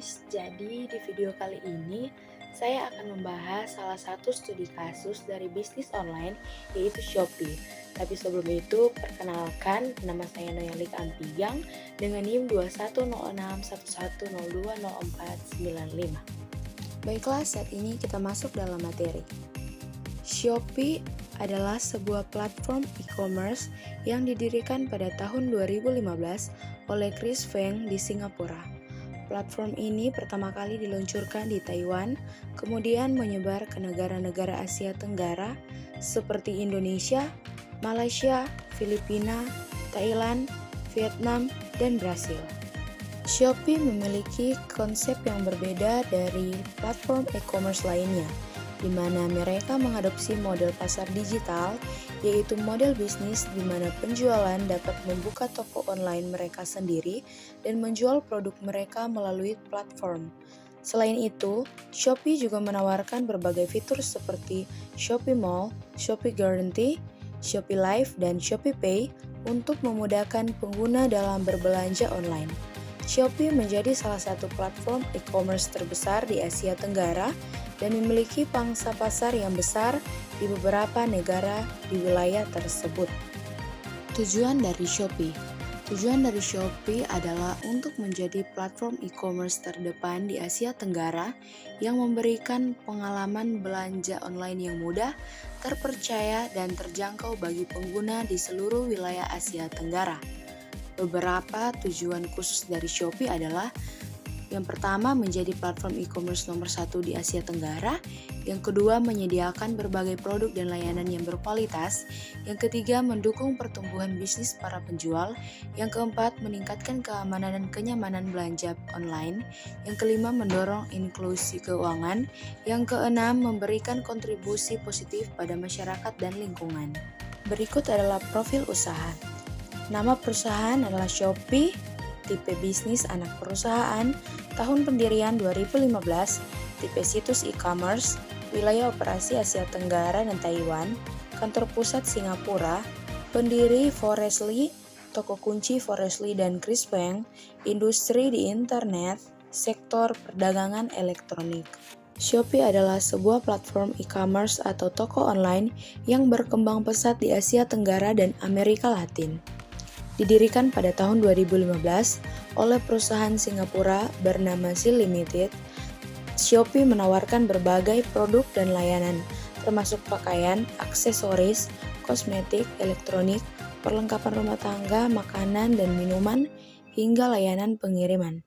guys, jadi di video kali ini saya akan membahas salah satu studi kasus dari bisnis online yaitu Shopee. Tapi sebelum itu, perkenalkan nama saya Noyalik Ampiang dengan NIM 210611020495. Baiklah, saat ini kita masuk dalam materi. Shopee adalah sebuah platform e-commerce yang didirikan pada tahun 2015 oleh Chris Feng di Singapura. Platform ini pertama kali diluncurkan di Taiwan, kemudian menyebar ke negara-negara Asia Tenggara seperti Indonesia, Malaysia, Filipina, Thailand, Vietnam, dan Brasil. Shopee memiliki konsep yang berbeda dari platform e-commerce lainnya, di mana mereka mengadopsi model pasar digital, yaitu model bisnis di mana penjualan dapat membuka toko online mereka sendiri dan menjual produk mereka melalui platform. Selain itu, Shopee juga menawarkan berbagai fitur seperti Shopee Mall, Shopee Guarantee, Shopee Live, dan Shopee Pay untuk memudahkan pengguna dalam berbelanja online. Shopee menjadi salah satu platform e-commerce terbesar di Asia Tenggara dan memiliki pangsa pasar yang besar di beberapa negara di wilayah tersebut. Tujuan dari Shopee adalah untuk menjadi platform e-commerce terdepan di Asia Tenggara yang memberikan pengalaman belanja online yang mudah, terpercaya, dan terjangkau bagi pengguna di seluruh wilayah Asia Tenggara. Beberapa tujuan khusus dari Shopee adalah: yang pertama, menjadi platform e-commerce nomor 1 di Asia Tenggara. Yang kedua, menyediakan berbagai produk dan layanan yang berkualitas. Yang ketiga, mendukung pertumbuhan bisnis para penjual. Yang keempat, meningkatkan keamanan dan kenyamanan belanja online. Yang kelima, mendorong inklusi keuangan. Yang keenam, memberikan kontribusi positif pada masyarakat dan lingkungan. Berikut adalah profil usaha. Nama perusahaan adalah Shopee. Tipe bisnis anak perusahaan, tahun pendirian 2015, tipe situs e-commerce, wilayah operasi Asia Tenggara dan Taiwan, kantor pusat Singapura, pendiri Forrest Li, toko kunci Forrest Li dan Chris Feng, industri di internet, sektor perdagangan elektronik. Shopee adalah sebuah platform e-commerce atau toko online yang berkembang pesat di Asia Tenggara dan Amerika Latin. Didirikan pada tahun 2015 oleh perusahaan Singapura bernama Seal Limited, Shopee menawarkan berbagai produk dan layanan, termasuk pakaian, aksesoris, kosmetik, elektronik, perlengkapan rumah tangga, makanan dan minuman, hingga layanan pengiriman.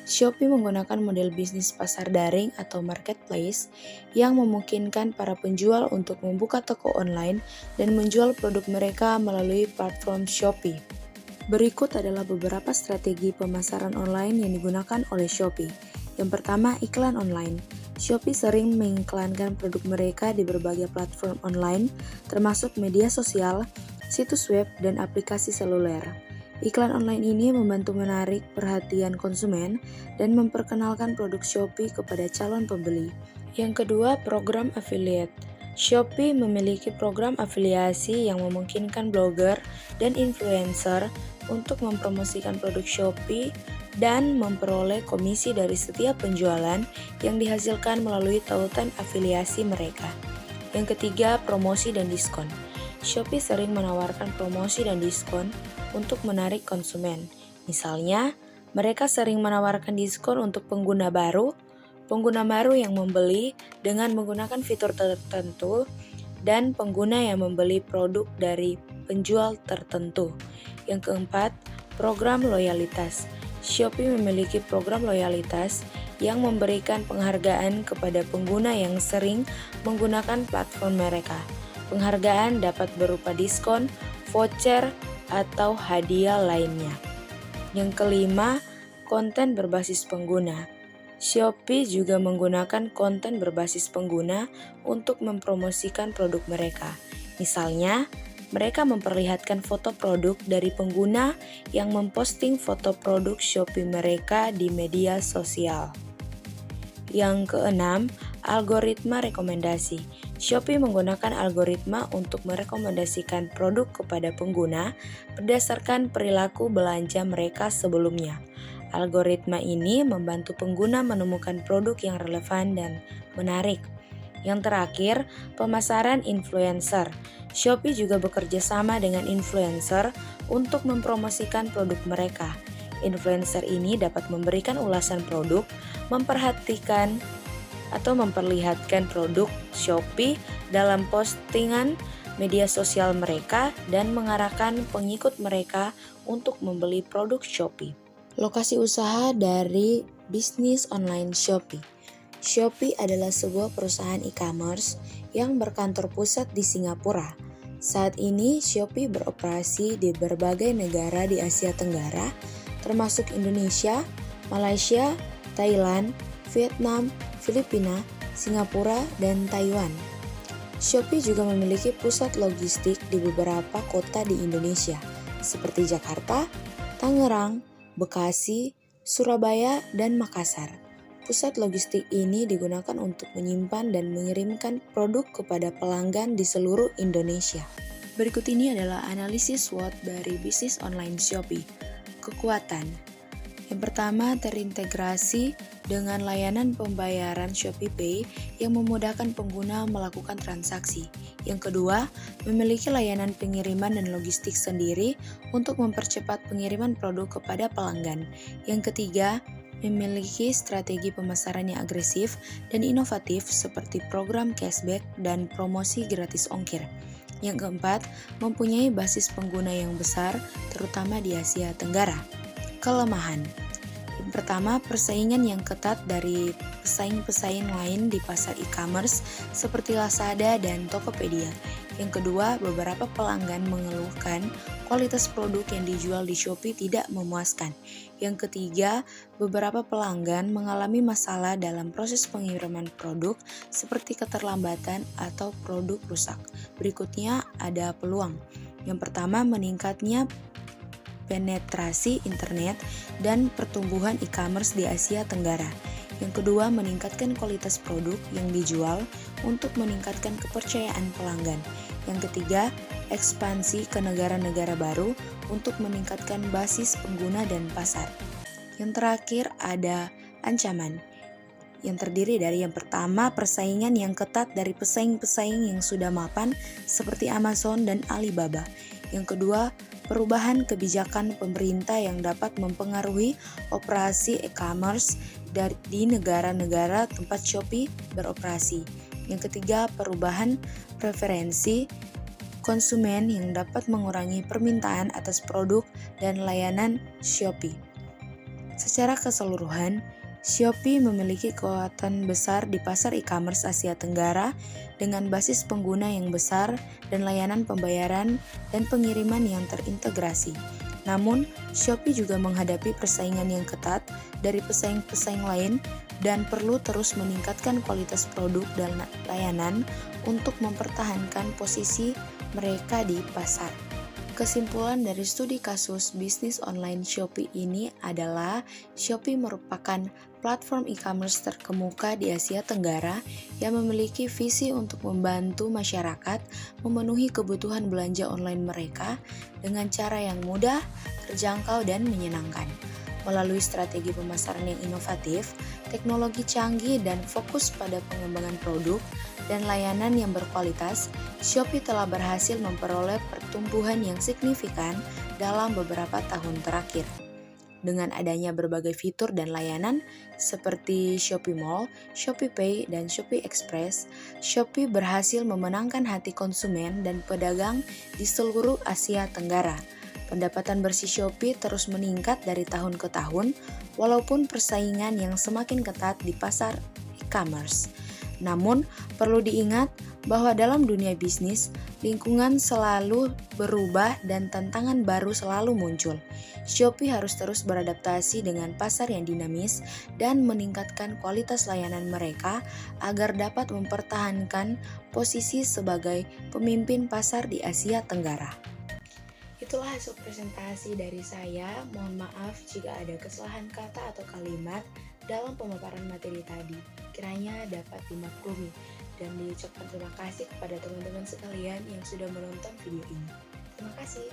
Shopee menggunakan model bisnis pasar daring atau marketplace yang memungkinkan para penjual untuk membuka toko online dan menjual produk mereka melalui platform Shopee. Berikut adalah beberapa strategi pemasaran online yang digunakan oleh Shopee. Yang pertama, iklan online. Shopee sering mengiklankan produk mereka di berbagai platform online, termasuk media sosial, situs web, dan aplikasi seluler. Iklan online ini membantu menarik perhatian konsumen dan memperkenalkan produk Shopee kepada calon pembeli. Yang kedua, program affiliate. Shopee memiliki program afiliasi yang memungkinkan blogger dan influencer untuk mempromosikan produk Shopee dan memperoleh komisi dari setiap penjualan yang dihasilkan melalui tautan afiliasi mereka. Yang ketiga, promosi dan diskon. Shopee sering menawarkan promosi dan diskon untuk menarik konsumen. Misalnya, mereka sering menawarkan diskon untuk pengguna baru yang membeli dengan menggunakan fitur tertentu, dan pengguna yang membeli produk dari penjual tertentu. Yang keempat, program loyalitas. Shopee memiliki program loyalitas yang memberikan penghargaan kepada pengguna yang sering menggunakan platform mereka. Penghargaan dapat berupa diskon, voucher, atau hadiah lainnya. Yang kelima, konten berbasis pengguna. Shopee juga menggunakan konten berbasis pengguna untuk mempromosikan produk mereka. Misalnya, mereka memperlihatkan foto produk dari pengguna yang memposting foto produk Shopee mereka di media sosial. Yang keenam, algoritma rekomendasi. Shopee menggunakan algoritma untuk merekomendasikan produk kepada pengguna berdasarkan perilaku belanja mereka sebelumnya. Algoritma ini membantu pengguna menemukan produk yang relevan dan menarik. Yang terakhir, pemasaran influencer. Shopee juga bekerja sama dengan influencer untuk mempromosikan produk mereka. Influencer ini dapat memberikan ulasan produk, memperlihatkan produk Shopee dalam postingan media sosial mereka dan mengarahkan pengikut mereka untuk membeli produk Shopee. Lokasi usaha dari bisnis online Shopee. Shopee adalah sebuah perusahaan e-commerce yang berkantor pusat di Singapura. Saat ini Shopee beroperasi di berbagai negara di Asia Tenggara, termasuk Indonesia, Malaysia, Thailand, Vietnam, Filipina, Singapura, dan Taiwan. Shopee juga memiliki pusat logistik di beberapa kota di Indonesia, seperti Jakarta, Tangerang, Bekasi, Surabaya, dan Makassar. Pusat logistik ini digunakan untuk menyimpan dan mengirimkan produk kepada pelanggan di seluruh Indonesia. Berikut ini adalah analisis SWOT dari bisnis online Shopee. Kekuatan. Yang pertama, terintegrasi dengan layanan pembayaran ShopeePay yang memudahkan pengguna melakukan transaksi. Yang kedua, memiliki layanan pengiriman dan logistik sendiri untuk mempercepat pengiriman produk kepada pelanggan. Yang ketiga, memiliki strategi pemasaran yang agresif dan inovatif seperti program cashback dan promosi gratis ongkir. Yang keempat, mempunyai basis pengguna yang besar, terutama di Asia Tenggara. Kelemahan. Yang pertama, persaingan yang ketat dari pesaing-pesaing lain di pasar e-commerce seperti Lazada dan Tokopedia. Yang kedua, beberapa pelanggan mengeluhkan kualitas produk yang dijual di Shopee tidak memuaskan. Yang ketiga, beberapa pelanggan mengalami masalah dalam proses pengiriman produk seperti keterlambatan atau produk rusak. Berikutnya ada peluang. Yang pertama, meningkatnya penetrasi internet dan pertumbuhan e-commerce di Asia Tenggara. Yang kedua, meningkatkan kualitas produk yang dijual untuk meningkatkan kepercayaan pelanggan. Yang ketiga, ekspansi ke negara-negara baru untuk meningkatkan basis pengguna dan pasar. Yang terakhir ada ancaman, yang terdiri dari yang pertama, persaingan yang ketat dari pesaing-pesaing yang sudah mapan seperti Amazon dan Alibaba. Yang kedua, perubahan kebijakan pemerintah yang dapat mempengaruhi operasi e-commerce di negara-negara tempat Shopee beroperasi. Yang ketiga, perubahan preferensi konsumen yang dapat mengurangi permintaan atas produk dan layanan Shopee. Secara keseluruhan, Shopee memiliki kekuatan besar di pasar e-commerce Asia Tenggara dengan basis pengguna yang besar dan layanan pembayaran dan pengiriman yang terintegrasi. Namun, Shopee juga menghadapi persaingan yang ketat dari pesaing-pesaing lain dan perlu terus meningkatkan kualitas produk dan layanan untuk mempertahankan posisi mereka di pasar. Kesimpulan dari studi kasus bisnis online Shopee ini adalah Shopee merupakan platform e-commerce terkemuka di Asia Tenggara yang memiliki visi untuk membantu masyarakat memenuhi kebutuhan belanja online mereka dengan cara yang mudah, terjangkau, dan menyenangkan. Melalui strategi pemasaran yang inovatif, teknologi canggih, dan fokus pada pengembangan produk dan layanan yang berkualitas, Shopee telah berhasil memperoleh pertumbuhan yang signifikan dalam beberapa tahun terakhir. Dengan adanya berbagai fitur dan layanan seperti Shopee Mall, ShopeePay, dan Shopee Express, Shopee berhasil memenangkan hati konsumen dan pedagang di seluruh Asia Tenggara. Pendapatan bersih Shopee terus meningkat dari tahun ke tahun, walaupun persaingan yang semakin ketat di pasar e-commerce. Namun, perlu diingat bahwa dalam dunia bisnis, lingkungan selalu berubah dan tantangan baru selalu muncul. Shopee harus terus beradaptasi dengan pasar yang dinamis dan meningkatkan kualitas layanan mereka agar dapat mempertahankan posisi sebagai pemimpin pasar di Asia Tenggara. Itulah hasil presentasi dari saya. Mohon maaf jika ada kesalahan kata atau kalimat dalam pemaparan materi tadi. Kiranya dapat dimaklumi dan diucapkan terima kasih kepada teman-teman sekalian yang sudah menonton video ini. Terima kasih.